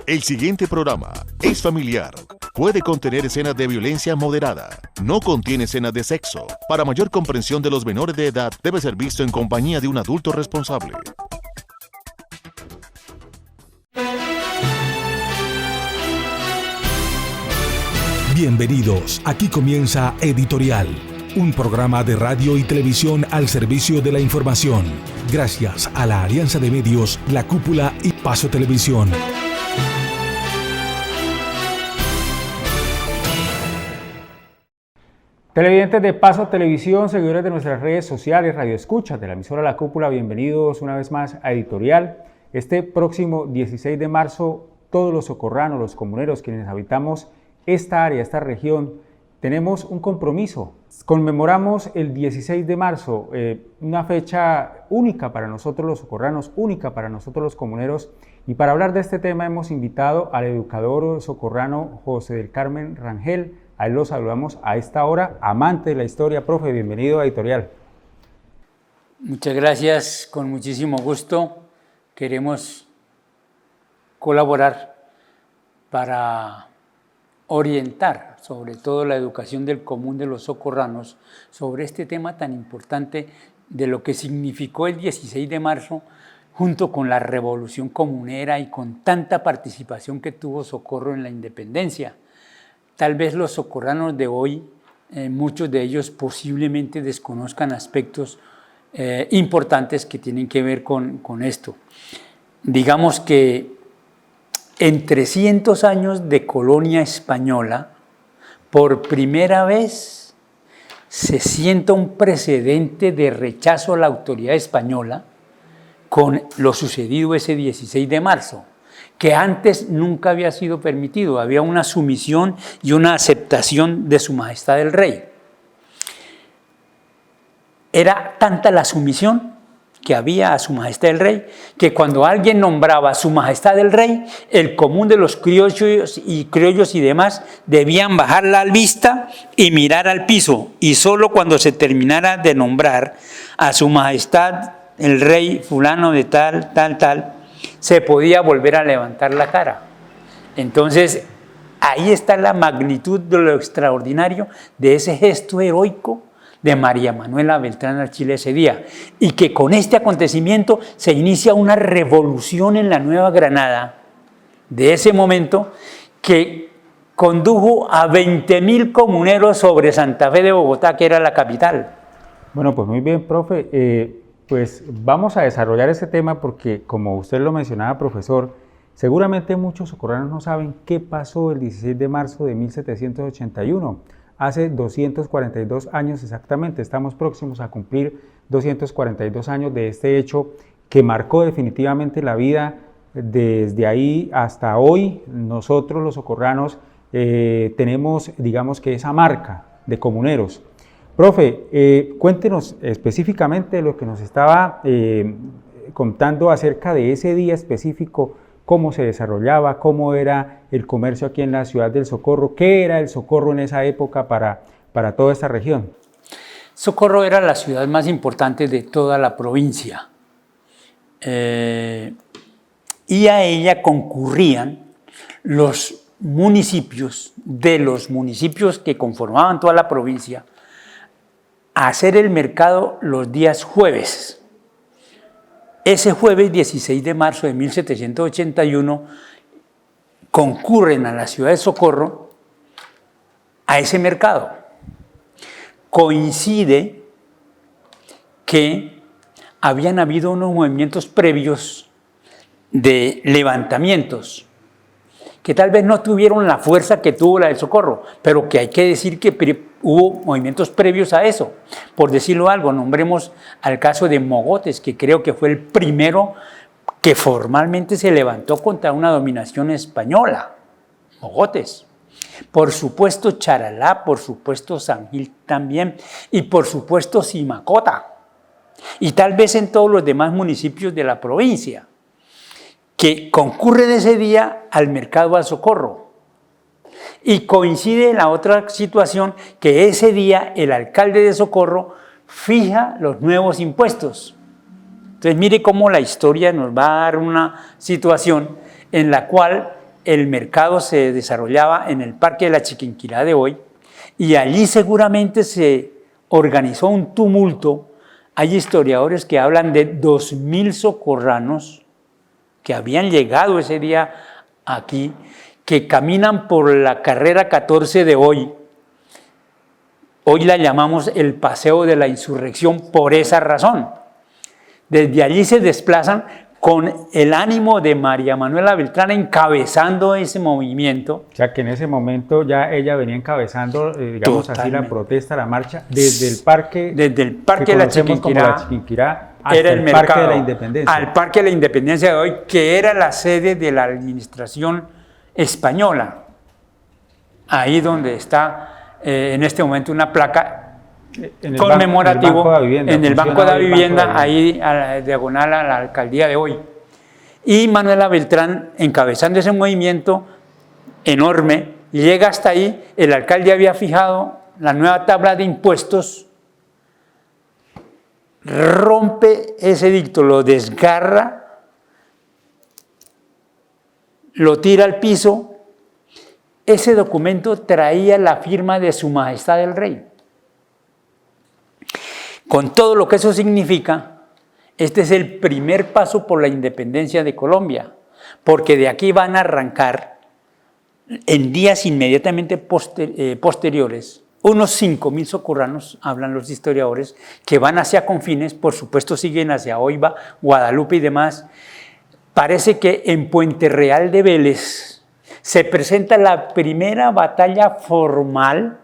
El siguiente programa es familiar. Puede contener escenas de violencia moderada. No contiene escenas de sexo. Para mayor comprensión de los menores de edad, debe ser visto en compañía de un adulto responsable. Bienvenidos, aquí comienza Editorial, un programa de radio y televisión al servicio de la información, gracias a la alianza de medios La Cúpula y Paso Televisión. Televidentes de Paso Televisión, seguidores de nuestras redes sociales, radioescuchas de la emisora La Cúpula, bienvenidos una vez más a Editorial. Este próximo 16 de marzo, todos los socorranos, los comuneros, quienes habitamos esta área, esta región, tenemos un compromiso. Conmemoramos el 16 de marzo, una fecha única para nosotros los socorranos, única para nosotros los comuneros. Y para hablar de este tema hemos invitado al educador socorrano José del Carmen Rangel. A él lo saludamos a esta hora, amante de la historia. Profe, bienvenido a Editorial. Muchas gracias, con muchísimo gusto. Queremos colaborar para orientar sobre todo la educación del común de los socorranos sobre este tema tan importante de lo que significó el 16 de marzo junto con la revolución comunera y con tanta participación que tuvo Socorro en la independencia. Tal vez los socorranos de hoy, muchos de ellos posiblemente desconozcan aspectos importantes que tienen que ver con esto. Digamos que en 300 años de colonia española, por primera vez se sienta un precedente de rechazo a la autoridad española con lo sucedido ese 16 de marzo, que antes nunca había sido permitido. Había una sumisión y una aceptación de Su Majestad el Rey. Era tanta la sumisión que había a Su Majestad el Rey, que cuando alguien nombraba a Su Majestad el Rey, el común de los criollos y demás debían bajar la vista y mirar al piso, y solo cuando se terminara de nombrar a Su Majestad el Rey fulano de tal, se podía volver a levantar la cara. Entonces, ahí está la magnitud de lo extraordinario de ese gesto heroico de María Manuela Beltrán Archila ese día, y que con este acontecimiento se inicia una revolución en la Nueva Granada de ese momento que condujo a 20.000 comuneros sobre Santa Fe de Bogotá, que era la capital. Bueno, pues muy bien, profe. Pues vamos a desarrollar ese tema porque, como usted lo mencionaba, profesor, seguramente muchos socorranos no saben qué pasó el 16 de marzo de 1781. Hace 242 años exactamente, estamos próximos a cumplir 242 años de este hecho que marcó definitivamente la vida. Desde ahí hasta hoy, nosotros los socorranos tenemos, digamos que esa marca de comuneros. Profe, cuéntenos específicamente lo que nos estaba contando acerca de ese día específico, cómo se desarrollaba, cómo era el comercio aquí en la ciudad del Socorro, qué era el Socorro en esa época para toda esta región. Socorro era la ciudad más importante de toda la provincia y a ella concurrían los municipios que conformaban toda la provincia a hacer el mercado los días jueves. Ese jueves 16 de marzo de 1781 concurren a la ciudad de Socorro a ese mercado. Coincide que habían habido unos movimientos previos de levantamientos que tal vez no tuvieron la fuerza que tuvo la del Socorro, pero que hay que decir que hubo movimientos previos a eso. Por decirlo algo, nombremos al caso de Mogotes, que creo que fue el primero que formalmente se levantó contra una dominación española. Mogotes. Por supuesto Charalá, por supuesto San Gil también, y por supuesto Simacota, y tal vez en todos los demás municipios de la provincia, que concurren ese día al mercado al Socorro. Y coincide la otra situación, que ese día el alcalde de Socorro fija los nuevos impuestos. Entonces mire cómo la historia nos va a dar una situación en la cual el mercado se desarrollaba en el Parque de la Chiquinquirá de hoy, y allí seguramente se organizó un tumulto. Hay historiadores que hablan de 2.000 socorranos que habían llegado ese día aquí, que caminan por la carrera 14 de hoy. Hoy la llamamos el Paseo de la Insurrección por esa razón. Desde allí se desplazan con el ánimo de María Manuela Beltrán encabezando ese movimiento. O sea, que en ese momento ya ella venía encabezando, digamos así, la protesta, la marcha, desde el parque de la Chiquinquirá hasta era el mercado, Parque de la Independencia. al Parque de la Independencia de hoy, que era la sede de la administración española. Ahí donde está en este momento una placa conmemorativo en el Banco de la Vivienda, ahí a la diagonal a la alcaldía de hoy. Y Manuela Beltrán encabezando ese movimiento enorme, llega hasta ahí. El alcalde había fijado la nueva tabla de impuestos, rompe ese edicto, lo desgarra, lo tira al piso. Ese documento traía la firma de Su Majestad el Rey. Con todo lo que eso significa, este es el primer paso por la independencia de Colombia, porque de aquí van a arrancar, en días inmediatamente posteriores, unos 5.000 socorranos, hablan los historiadores, que van hacia Confines, por supuesto siguen hacia Oiva, Guadalupe y demás. Parece que en Puente Real de Vélez se presenta la primera batalla formal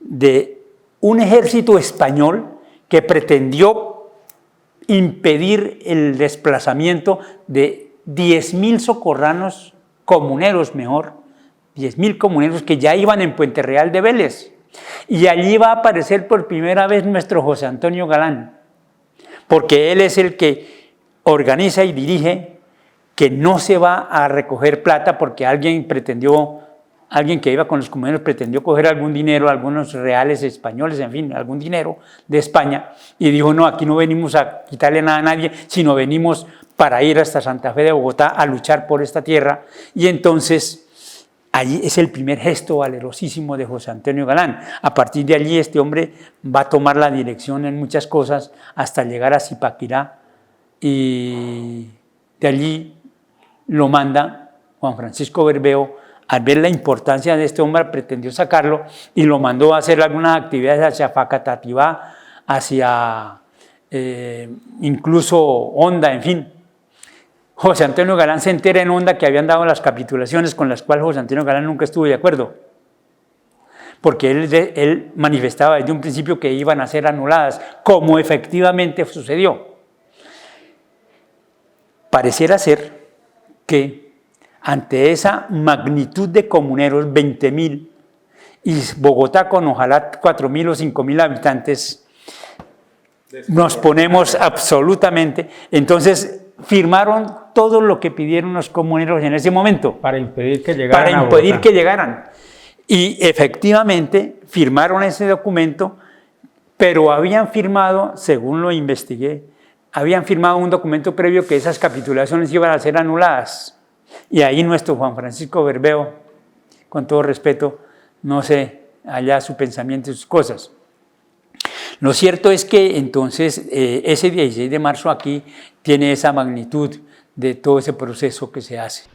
de un ejército español que pretendió impedir el desplazamiento de 10.000 socorranos, comuneros mejor, 10.000 comuneros que ya iban en Puente Real de Vélez. Y allí va a aparecer por primera vez nuestro José Antonio Galán, porque él es el que organiza y dirige que no se va a recoger plata porque alguien que iba con los comuneros pretendió coger algún dinero, algunos reales españoles, en fin, algún dinero de España, y dijo, no, aquí no venimos a quitarle nada a nadie, sino venimos para ir hasta Santa Fe de Bogotá a luchar por esta tierra. Y entonces, allí es el primer gesto valerosísimo de José Antonio Galán. A partir de allí, este hombre va a tomar la dirección en muchas cosas hasta llegar a Zipaquirá, y de allí lo manda Juan Francisco Bermeo. Al ver la importancia de este hombre, pretendió sacarlo y lo mandó a hacer algunas actividades hacia Facatativá, hacia incluso Honda, en fin. José Antonio Galán se entera en Honda que habían dado las capitulaciones con las cuales José Antonio Galán nunca estuvo de acuerdo, porque él manifestaba desde un principio que iban a ser anuladas, como efectivamente sucedió. Pareciera ser que ante esa magnitud de comuneros, 20.000, y Bogotá con ojalá 4.000 o 5.000 habitantes, nos ponemos absolutamente. Entonces firmaron todo lo que pidieron los comuneros en ese momento. Para impedir que llegaran. Para impedir que llegaran. Y efectivamente firmaron ese documento, pero habían firmado, según lo investigué, habían firmado un documento previo que esas capitulaciones iban a ser anuladas. Y ahí nuestro Juan Francisco Bermeo, con todo respeto, no sé, allá su pensamiento y sus cosas. Lo cierto es que entonces ese 16 de marzo aquí tiene esa magnitud de todo ese proceso que se hace.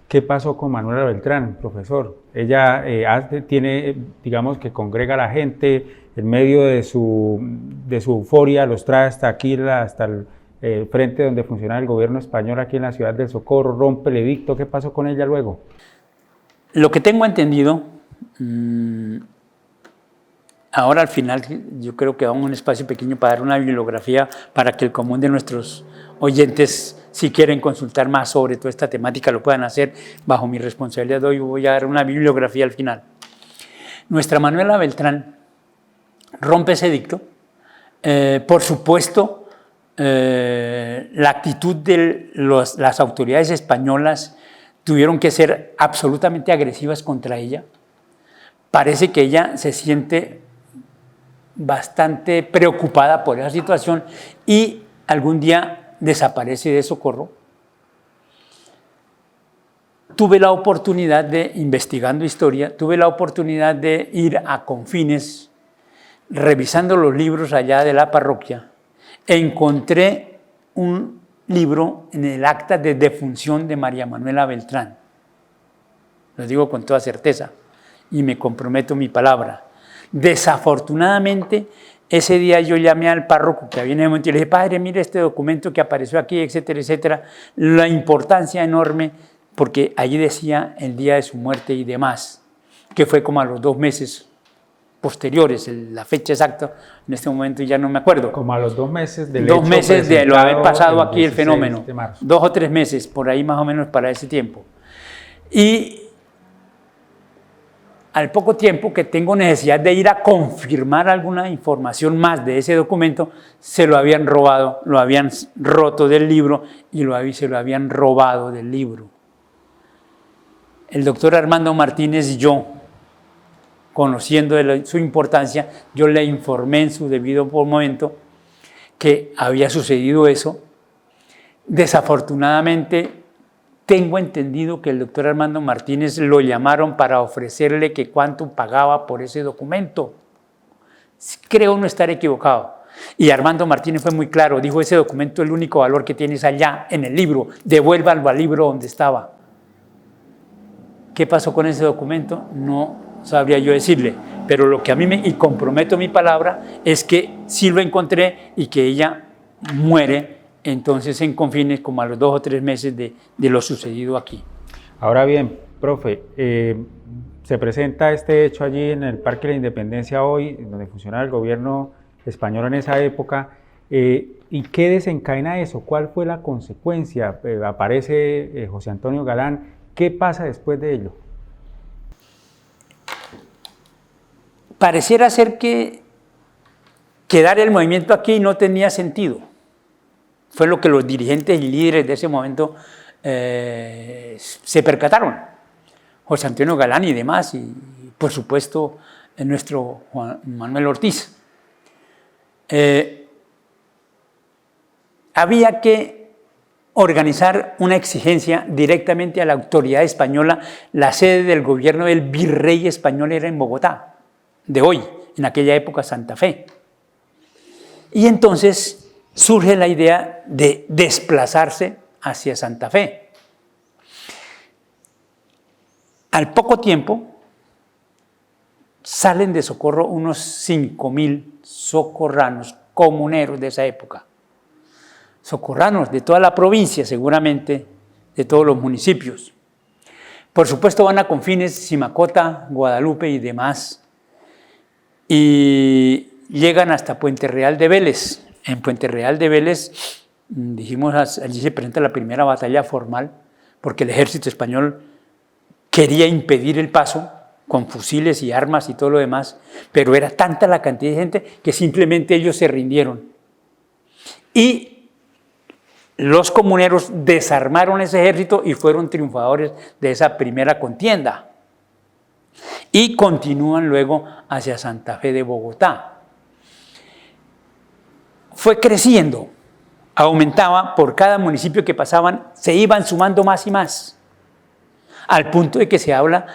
¿Qué pasó con Manuela Beltrán, profesor? Ella tiene, digamos, que congrega a la gente en medio de su euforia, los trae hasta aquí, hasta el frente donde funciona el gobierno español aquí en la ciudad del Socorro, rompe el edicto. ¿Qué pasó con ella luego? Lo que tengo entendido, ahora al final yo creo que vamos a un espacio pequeño para dar una bibliografía para que el común de nuestros oyentes, si quieren consultar más sobre toda esta temática, lo puedan hacer bajo mi responsabilidad. Hoy voy a dar una bibliografía al final. Nuestra Manuela Beltrán rompe ese edicto. Por supuesto, la actitud de las autoridades españolas tuvieron que ser absolutamente agresivas contra ella. Parece que ella se siente bastante preocupada por esa situación y algún día desaparece de Socorro. tuve la oportunidad de, investigando historia, tuve la oportunidad de ir a Confines, revisando los libros allá de la parroquia, encontré un libro en el acta de defunción de María Manuela Beltrán. Lo digo con toda certeza y me comprometo mi palabra. Desafortunadamente, ese día yo llamé al párroco que había en el momento y le dije, padre, mire este documento que apareció aquí, etcétera, etcétera. La importancia enorme, porque allí decía el día de su muerte y demás, que fue como a los 2 meses posteriores, la fecha exacta, en este momento ya no me acuerdo. Como a los 2 meses del 2 meses de lo haber pasado aquí el 16 fenómeno, de marzo. 2 o 3 meses, por ahí más o menos para ese tiempo. Y al poco tiempo que tengo necesidad de ir a confirmar alguna información más de ese documento, se lo habían robado, lo habían roto del libro y se lo habían robado del libro. El doctor Armando Martínez y yo, conociendo su importancia, yo le informé en su debido momento que había sucedido eso. Desafortunadamente, tengo entendido que el doctor Armando Martínez lo llamaron para ofrecerle que cuánto pagaba por ese documento. Creo no estar equivocado. Y Armando Martínez fue muy claro, dijo, ese documento el único valor que tienes allá en el libro, devuélvalo al libro donde estaba. ¿Qué pasó con ese documento? No sabría yo decirle, pero lo que a mí y comprometo mi palabra, es que sí lo encontré y que ella muere entonces en Confines como a los 2 o 3 meses de lo sucedido aquí. Ahora bien, profe, se presenta este hecho allí en el Parque de la Independencia hoy, donde funcionaba el gobierno español en esa época, ¿y qué desencadena eso? ¿Cuál fue la consecuencia? Aparece José Antonio Galán, ¿qué pasa después de ello? Pareciera ser que quedar el movimiento aquí no tenía sentido. Fue lo que los dirigentes y líderes de ese momento se percataron. José Antonio Galán y demás, y por supuesto nuestro Juan Manuel Ortiz. Había que organizar una exigencia directamente a la autoridad española. La sede del gobierno del virrey español era en Bogotá, de hoy, en aquella época Santa Fe. Y entonces surge la idea de desplazarse hacia Santa Fe. Al poco tiempo salen de Socorro unos 5.000 socorranos, comuneros de esa época. Socorranos de toda la provincia, seguramente, de todos los municipios. Por supuesto van a Confines, Simacota, Guadalupe y demás. Y llegan hasta Puente Real de Vélez. En Puente Real de Vélez, dijimos, allí se presenta la primera batalla formal, porque el ejército español quería impedir el paso con fusiles y armas y todo lo demás, pero era tanta la cantidad de gente que simplemente ellos se rindieron. Y los comuneros desarmaron ese ejército y fueron triunfadores de esa primera contienda. Y continúan luego hacia Santa Fe de Bogotá. Fue creciendo, aumentaba, por cada municipio que pasaban, se iban sumando más y más, al punto de que se habla,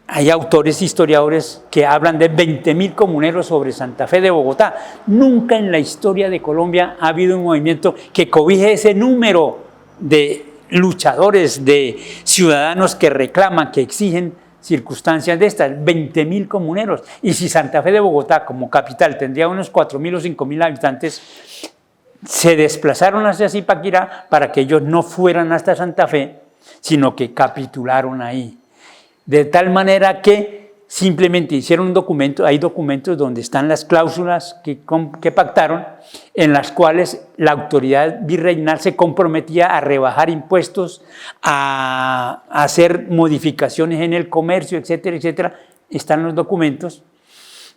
hay autores, historiadores, que hablan de 20.000 comuneros sobre Santa Fe de Bogotá. Nunca en la historia de Colombia ha habido un movimiento que cobije ese número de luchadores, de ciudadanos que reclaman, que exigen circunstancias de estas, 20.000 comuneros. Y si Santa Fe de Bogotá como capital tendría unos 4.000 o 5.000 habitantes, se desplazaron hacia Zipaquirá para que ellos no fueran hasta Santa Fe, sino que capitularon ahí. De tal manera que simplemente hicieron un documento, hay documentos donde están las cláusulas que pactaron, en las cuales la autoridad virreinal se comprometía a rebajar impuestos, a hacer modificaciones en el comercio, etcétera, etcétera. Están los documentos.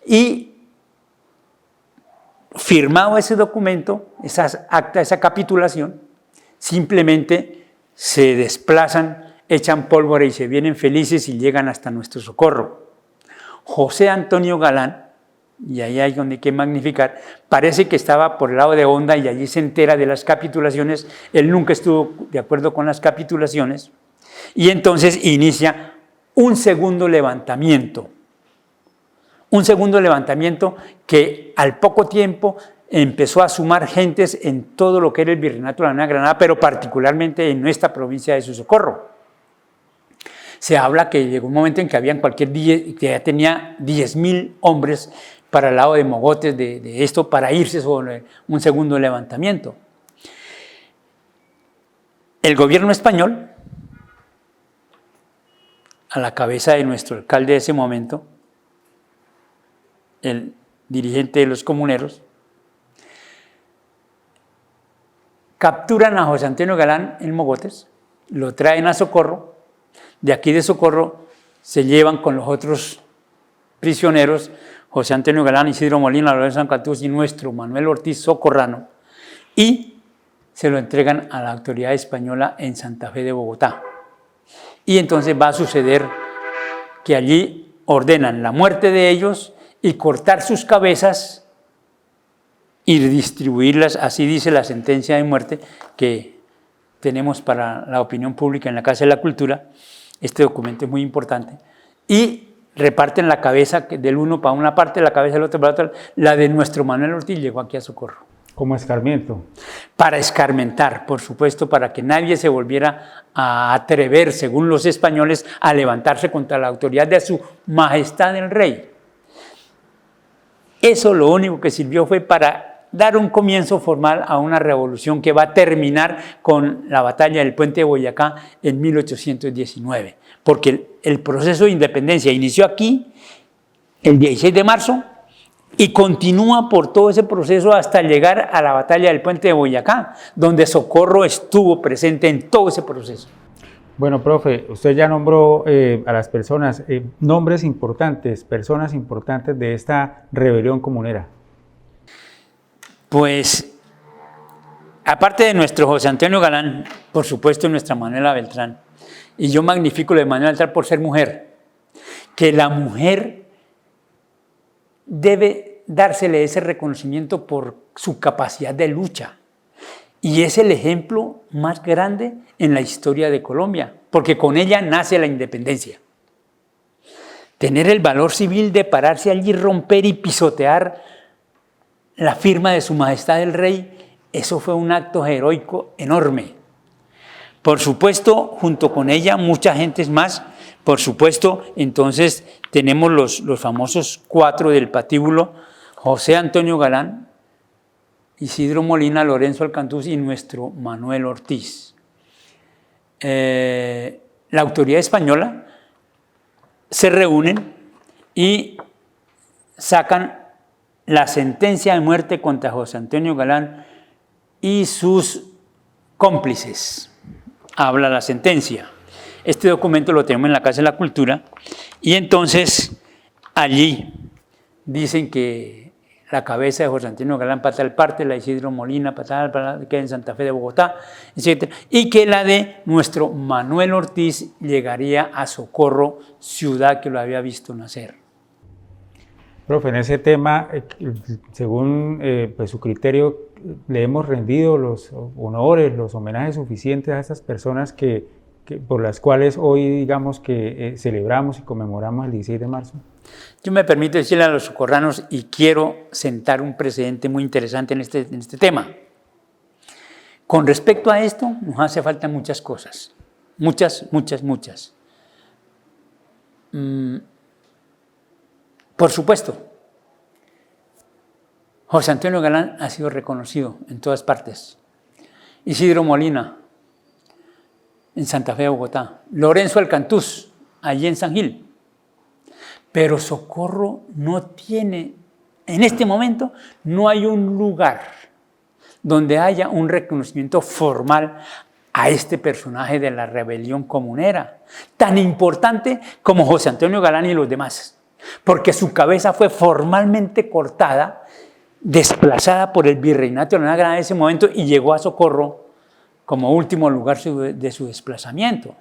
Y firmado ese documento, esa acta, esa capitulación, simplemente se desplazan, echan pólvora y se vienen felices y llegan hasta nuestro socorro. José Antonio Galán, y ahí hay donde hay que magnificar, parece que estaba por el lado de Honda y allí se entera de las capitulaciones. Él nunca estuvo de acuerdo con las capitulaciones Y entonces inicia un segundo levantamiento. Un segundo levantamiento que al poco tiempo empezó a sumar gentes en todo lo que era el Virreinato de la Nueva Granada, pero particularmente en nuestra provincia de Socorro. Se habla que llegó un momento en que habían que ya tenía 10.000 hombres para el lado de Mogotes de esto, para irse sobre un segundo levantamiento. El gobierno español, a la cabeza de nuestro alcalde de ese momento, el dirigente de los comuneros, capturan a José Antonio Galán en Mogotes, lo traen a Socorro, de aquí de Socorro se llevan con los otros prisioneros, José Antonio Galán, Isidro Molina, Lorenzo Alcantús y nuestro Manuel Ortiz Socorrano, y se lo entregan a la autoridad española en Santa Fe de Bogotá. Y entonces va a suceder que allí ordenan la muerte de ellos y cortar sus cabezas y distribuirlas, así dice la sentencia de muerte que tenemos para la opinión pública en la Casa de la Cultura. Este documento es muy importante. Y reparten la cabeza del uno para una parte, la cabeza del otro para la otra. La de nuestro Manuel Ortiz llegó aquí a Socorro. Como escarmiento. Para escarmentar, por supuesto, para que nadie se volviera a atrever, según los españoles, a levantarse contra la autoridad de su majestad el rey. Eso lo único que sirvió fue para dar un comienzo formal a una revolución que va a terminar con la batalla del Puente de Boyacá en 1819, porque el proceso de independencia inició aquí el 16 de marzo y continúa por todo ese proceso hasta llegar a la batalla del Puente de Boyacá, donde Socorro estuvo presente en todo ese proceso. Bueno, profe, usted ya nombró a las personas, nombres importantes, personas importantes de esta rebelión comunera. Pues, aparte de nuestro José Antonio Galán, por supuesto nuestra Manuela Beltrán, y yo magnifico lo de Manuela Beltrán por ser mujer, que la mujer debe dársele ese reconocimiento por su capacidad de lucha. Y es el ejemplo más grande en la historia de Colombia, porque con ella nace la independencia. Tener el valor civil de pararse allí, romper y pisotear la firma de su majestad el rey, eso fue un acto heroico enorme. Por supuesto, junto con ella, mucha gente más. Por supuesto, entonces tenemos los famosos 4 del patíbulo: José Antonio Galán, Isidro Molina, Lorenzo Alcantús y nuestro Manuel Ortiz. La autoridad española se reúnen y sacan la sentencia de muerte contra José Antonio Galán y sus cómplices. Habla la sentencia. Este documento lo tenemos en la Casa de la Cultura y entonces allí dicen que la cabeza de José Antonio Galán para tal parte, la de Isidro Molina para tal, queda en Santa Fe de Bogotá, etc. Y que la de nuestro Manuel Ortiz llegaría a Socorro, ciudad que lo había visto nacer. Profe, en ese tema, según pues, su criterio, le hemos rendido los honores, los homenajes suficientes a estas personas por las cuales hoy, digamos, que celebramos y conmemoramos el 16 de marzo. Yo me permito decirle a los socorranos, y quiero sentar un precedente muy interesante en este tema. Con respecto a esto, nos hace falta muchas cosas. Muchas. Por supuesto, José Antonio Galán ha sido reconocido en todas partes. Isidro Molina, en Santa Fe de Bogotá. Lorenzo Alcantús, allí en San Gil. Pero Socorro no tiene, en este momento, no hay un lugar donde haya un reconocimiento formal a este personaje de la rebelión comunera, tan importante como José Antonio Galán y los demás. Porque su cabeza fue formalmente cortada, desplazada por el Virreinato de la Nueva Granada en ese momento y llegó a Socorro como último lugar de su desplazamiento.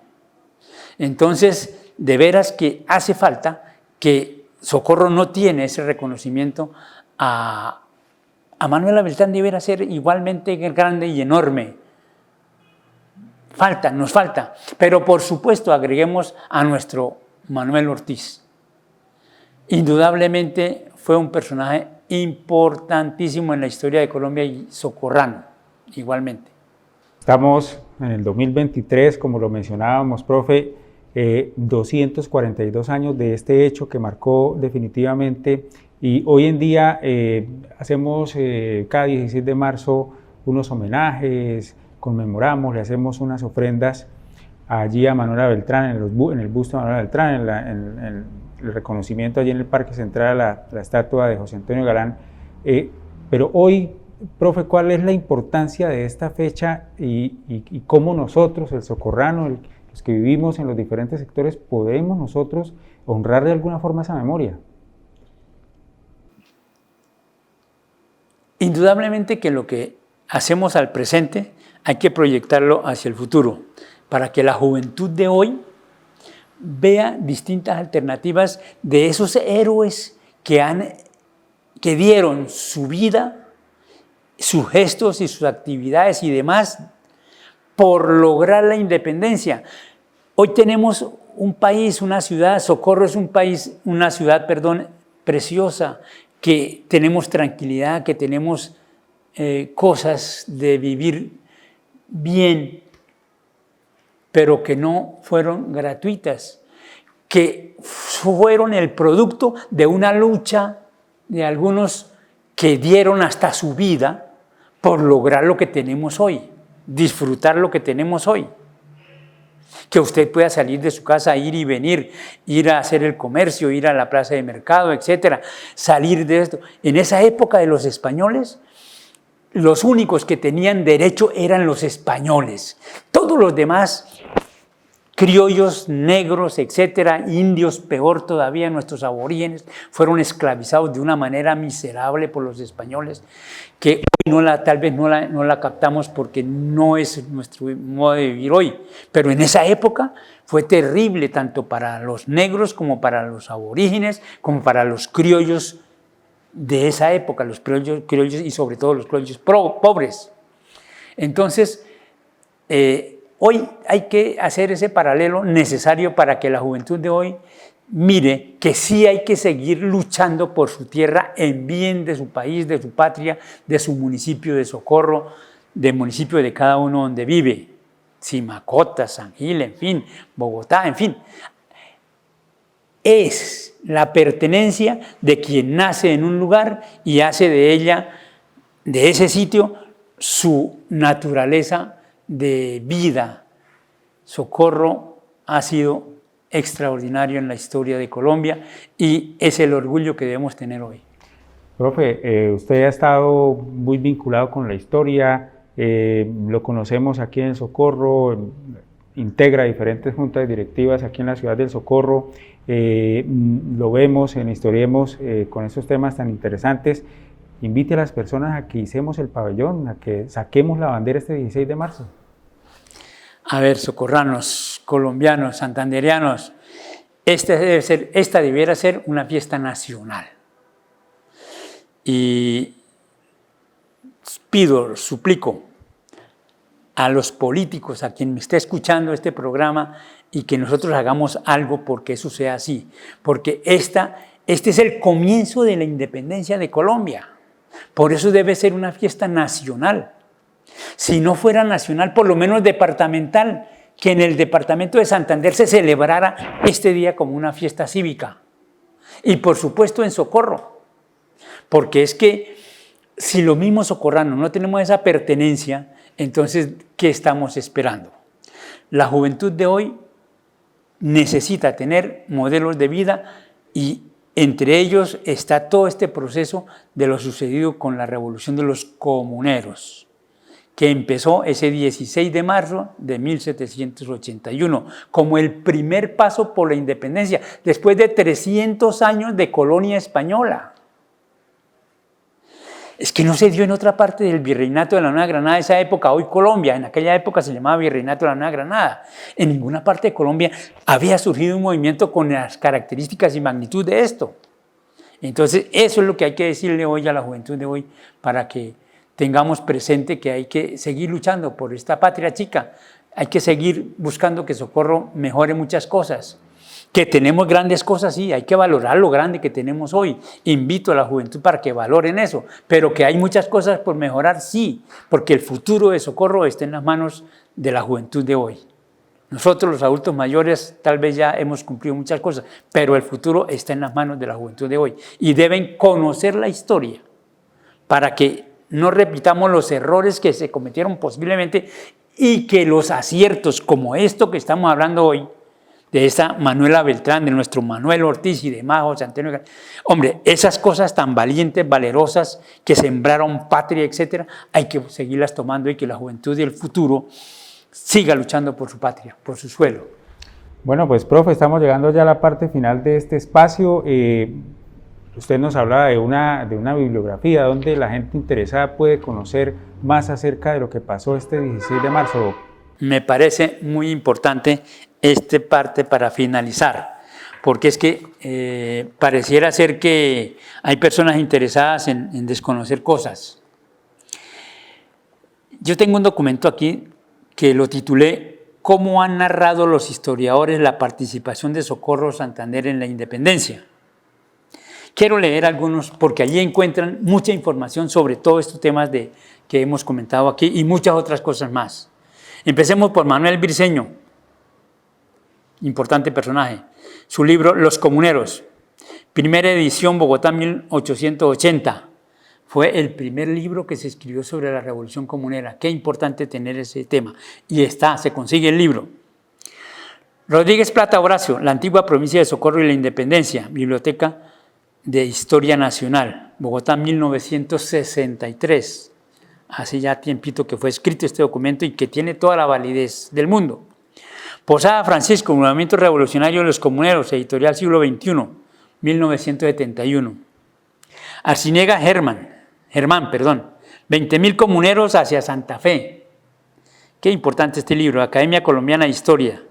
Entonces, de veras que hace falta que Socorro no tiene ese reconocimiento a Manuela Beltrán, deberá ser igualmente grande y enorme. nos falta. Pero por supuesto agreguemos a nuestro Manuel Ortiz. Indudablemente fue un personaje importantísimo en la historia de Colombia y socorrano, igualmente. Estamos en el 2023, como lo mencionábamos, profe, 242 años de este hecho que marcó definitivamente, y hoy en día hacemos cada 16 de marzo unos homenajes, conmemoramos, le hacemos unas ofrendas allí a Manuela Beltrán, en el busto de Manuela Beltrán, en el reconocimiento allí en el Parque Central a la estatua de José Antonio Galán. Pero hoy, profe, ¿cuál es la importancia de esta fecha y cómo nosotros, el socorrano, los que vivimos en los diferentes sectores, podemos nosotros honrar de alguna forma esa memoria? Indudablemente que lo que hacemos al presente hay que proyectarlo hacia el futuro, para que la juventud de hoy vea distintas alternativas de esos héroes que dieron su vida, sus gestos y sus actividades y demás por lograr la independencia. Hoy tenemos un país, una ciudad, Socorro es una ciudad preciosa, que tenemos tranquilidad, que tenemos cosas de vivir bien, pero que no fueron gratuitas, que fueron el producto de una lucha de algunos que dieron hasta su vida por lograr lo que tenemos hoy, disfrutar lo que tenemos hoy. Que usted pueda salir de su casa, ir y venir, ir a hacer el comercio, ir a la plaza de mercado, etcétera, salir de esto. En esa época de los españoles, los únicos que tenían derecho eran los españoles. Todos los demás, criollos, negros, etcétera, indios, peor todavía, nuestros aborígenes, fueron esclavizados de una manera miserable por los españoles, que hoy tal vez no la captamos porque no es nuestro modo de vivir hoy. Pero en esa época fue terrible, tanto para los negros como para los aborígenes, como para los criollos de esa época, los criollos y sobre todo los criollos pobres. Entonces, hoy hay que hacer ese paralelo necesario para que la juventud de hoy mire que sí hay que seguir luchando por su tierra en bien de su país, de su patria, de su municipio de Socorro, del municipio de cada uno donde vive, Simacota, San Gil, en fin, Bogotá, en fin. Es la pertenencia de quien nace en un lugar y hace de ella, de ese sitio, su naturaleza de vida. Socorro ha sido extraordinario en la historia de Colombia y es el orgullo que debemos tener hoy. Profe, usted ha estado muy vinculado con la historia, lo conocemos aquí en el Socorro, integra diferentes juntas directivas aquí en la ciudad del Socorro, lo vemos en Historiemos con esos temas tan interesantes. Invite a las personas a que hicemos el pabellón, a que saquemos la bandera este 16 de marzo. A ver, socorranos, colombianos, santandereanos, esta debiera ser una fiesta nacional. Y suplico a los políticos, a quien me esté escuchando este programa, y que nosotros hagamos algo porque eso sea así. Porque este es el comienzo de la independencia de Colombia. Por eso debe ser una fiesta nacional. Si no fuera nacional, por lo menos departamental, que en el departamento de Santander se celebrara este día como una fiesta cívica. Y por supuesto en Socorro, porque es que si los mismos socorranos no tenemos esa pertenencia, entonces, ¿qué estamos esperando? La juventud de hoy necesita tener modelos de vida y entre ellos está todo este proceso de lo sucedido con la revolución de los comuneros, que empezó ese 16 de marzo de 1781, como el primer paso por la independencia, después de 300 años de colonia española. Es que no se dio en otra parte del Virreinato de la Nueva Granada, esa época, hoy Colombia, en aquella época se llamaba Virreinato de la Nueva Granada. En ninguna parte de Colombia había surgido un movimiento con las características y magnitud de esto. Entonces, eso es lo que hay que decirle hoy a la juventud de hoy, para que tengamos presente que hay que seguir luchando por esta patria chica. Hay que seguir buscando que Socorro mejore muchas cosas. Que tenemos grandes cosas, sí, hay que valorar lo grande que tenemos hoy. Invito a la juventud para que valoren eso, pero que hay muchas cosas por mejorar, sí, porque el futuro de Socorro está en las manos de la juventud de hoy. Nosotros los adultos mayores tal vez ya hemos cumplido muchas cosas, pero el futuro está en las manos de la juventud de hoy y deben conocer la historia para que no repitamos los errores que se cometieron posiblemente y que los aciertos como esto que estamos hablando hoy, de esta Manuela Beltrán, de nuestro Manuel Ortiz y demás, José Antonio. Hombre, esas cosas tan valientes, valerosas, que sembraron patria, etcétera, hay que seguirlas tomando y que la juventud del futuro siga luchando por su patria, por su suelo. Bueno, pues profe, estamos llegando ya a la parte final de este espacio. Usted nos hablaba de una bibliografía donde la gente interesada puede conocer más acerca de lo que pasó este 16 de marzo. Me parece muy importante esta parte para finalizar, porque es que pareciera ser que hay personas interesadas en desconocer cosas. Yo tengo un documento aquí que lo titulé ¿Cómo han narrado los historiadores la participación de Socorro Santander en la independencia? Quiero leer algunos porque allí encuentran mucha información sobre todos estos temas que hemos comentado aquí y muchas otras cosas más. Empecemos por Manuel Briceño, importante personaje. Su libro Los Comuneros, primera edición, Bogotá, 1880. Fue el primer libro que se escribió sobre la Revolución Comunera. Qué importante tener ese tema. Y se consigue el libro. Rodríguez Plata Horacio, la antigua provincia de Socorro y la Independencia, Biblioteca de Historia Nacional, Bogotá, 1963. Hace ya tiempito que fue escrito este documento y que tiene toda la validez del mundo. Posada Francisco, Movimiento Revolucionario de los Comuneros, editorial Siglo XXI, 1971. Arciniega Germán, 20.000 comuneros hacia Santa Fe. Qué importante este libro, Academia Colombiana de Historia,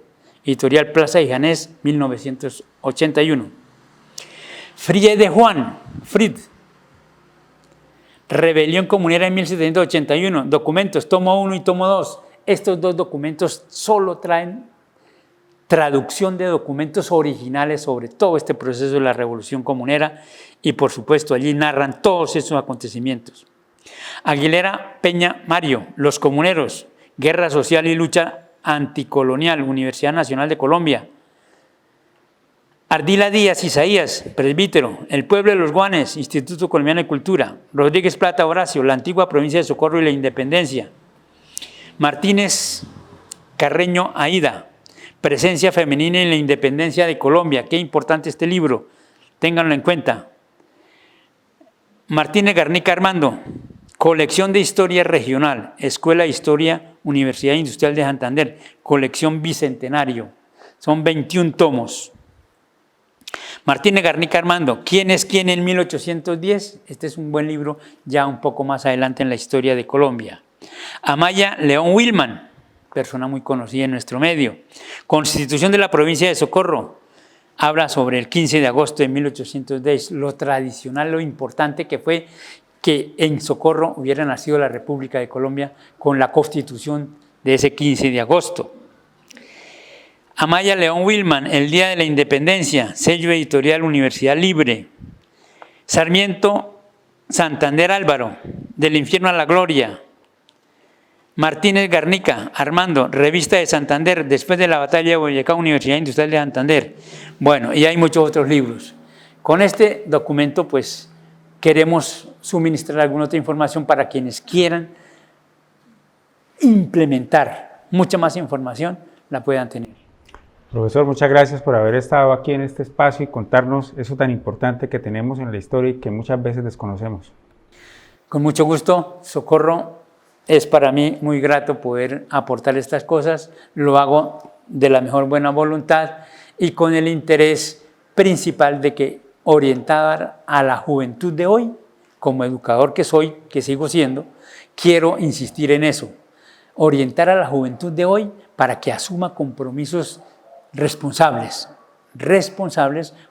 editorial Plaza y Janés, 1981. Friede Juan, Rebelión Comunera en 1781, documentos, tomo 1 y tomo 2. Estos dos documentos solo traen traducción de documentos originales sobre todo este proceso de la Revolución Comunera y por supuesto allí narran todos esos acontecimientos. Aguilera Peña Mario, Los Comuneros, Guerra Social y Lucha Anticolonial, Universidad Nacional de Colombia. Ardila Díaz Isaías, presbítero, El Pueblo de los Guanes, Instituto Colombiano de Cultura. Rodríguez Plata Horacio, la antigua provincia de Socorro y la Independencia. Martínez Carreño Aída, Presencia Femenina en la Independencia de Colombia. Qué importante este libro, ténganlo en cuenta. Martínez Garnica Armando, Colección de Historia Regional, Escuela de Historia, Universidad Industrial de Santander, colección Bicentenario. Son 21 tomos. Martínez Garnica Armando, ¿Quién es quién en 1810? Este es un buen libro ya un poco más adelante en la historia de Colombia. Amaya León Wilman, persona muy conocida en nuestro medio. Constitución de la provincia de Socorro, habla sobre el 15 de agosto de 1810, lo tradicional, lo importante que fue que en Socorro hubiera nacido la República de Colombia con la constitución de ese 15 de agosto. Amaya León Wilman, El Día de la Independencia, sello editorial Universidad Libre. Sarmiento Santander Álvaro, Del Infierno a la Gloria. Martínez Garnica Armando, Revista de Santander, Después de la Batalla de Boyacá, Universidad Industrial de Santander. Bueno, y hay muchos otros libros. Con este documento, pues, queremos suministrar alguna otra información para quienes quieran implementar mucha más información, la puedan tener. Profesor, muchas gracias por haber estado aquí en este espacio y contarnos eso tan importante que tenemos en la historia y que muchas veces desconocemos. Con mucho gusto, Socorro, es para mí muy grato poder aportar estas cosas, lo hago de la mejor buena voluntad y con el interés principal de que orientar a la juventud de hoy, como educador que soy, que sigo siendo, quiero insistir en eso, orientar a la juventud de hoy para que asuma compromisos responsables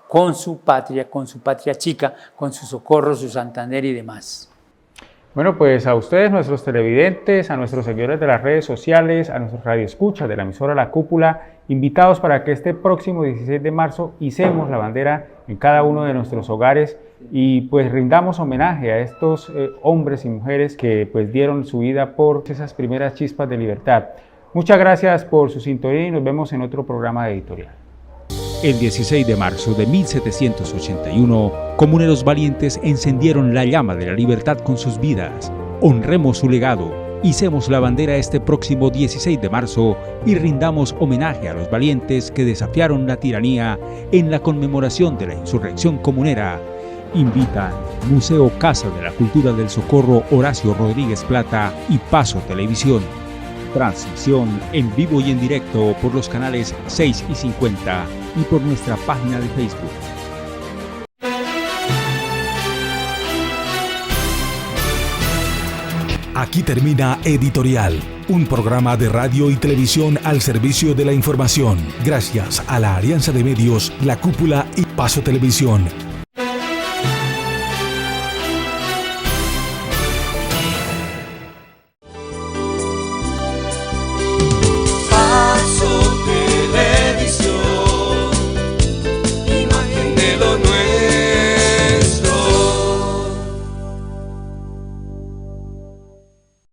con su patria chica, con su Socorro, su Santander y demás. Bueno, pues a ustedes, nuestros televidentes, a nuestros seguidores de las redes sociales, a nuestros radioescuchas de la emisora La Cúpula, invitados para que este próximo 16 de marzo hicemos la bandera en cada uno de nuestros hogares y pues rindamos homenaje a estos hombres y mujeres que pues dieron su vida por esas primeras chispas de libertad. Muchas gracias por su sintonía y nos vemos en otro programa de Editorial. El 16 de marzo de 1781, comuneros valientes encendieron la llama de la libertad con sus vidas. Honremos su legado, hicemos la bandera este próximo 16 de marzo y rindamos homenaje a los valientes que desafiaron la tiranía en la conmemoración de la insurrección comunera. Invitan Museo Casa de la Cultura del Socorro Horacio Rodríguez Plata y Paso Televisión. Transmisión en vivo y en directo por los canales 6 y 50 y por nuestra página de Facebook. Aquí termina Editorial, un programa de radio y televisión al servicio de la información. Gracias a la Alianza de Medios, La Cúpula y Paso Televisión.